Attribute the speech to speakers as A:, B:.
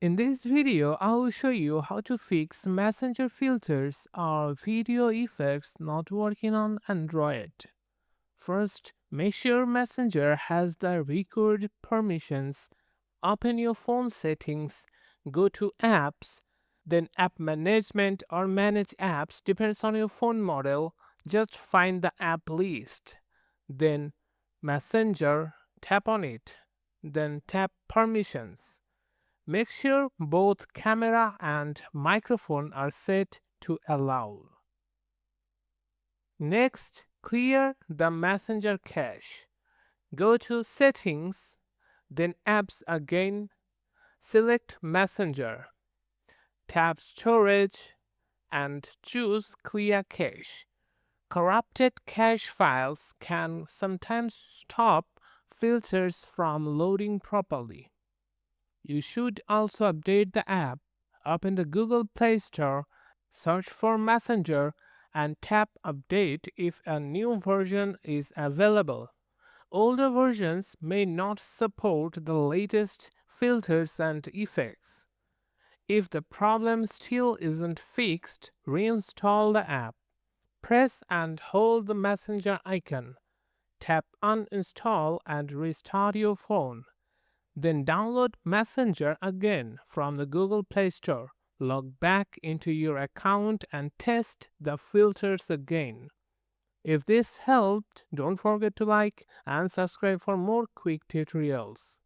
A: In this video, I will show you how to fix Messenger filters or video effects not working on Android. First, make sure Messenger has the record permissions. Open your phone settings, go to Apps, then App Management or Manage Apps depends on your phone model. Just find the app list. Then Messenger, tap on it. Then tap Permissions. Make sure both camera and microphone are set to allow. Next, clear the Messenger cache. Go to Settings, then Apps again, select Messenger, tap Storage, and choose Clear Cache. Corrupted cache files can sometimes stop filters from loading properly. You should also update the app. Open the Google Play Store, search for Messenger, and tap Update if a new version is available. Older versions may not support the latest filters and effects. If the problem still isn't fixed, reinstall the app. Press and hold the Messenger icon. Tap Uninstall and restart your phone. Then download Messenger again from the Google Play Store. Log back into your account and test the filters again. If this helped, don't forget to like and subscribe for more quick tutorials.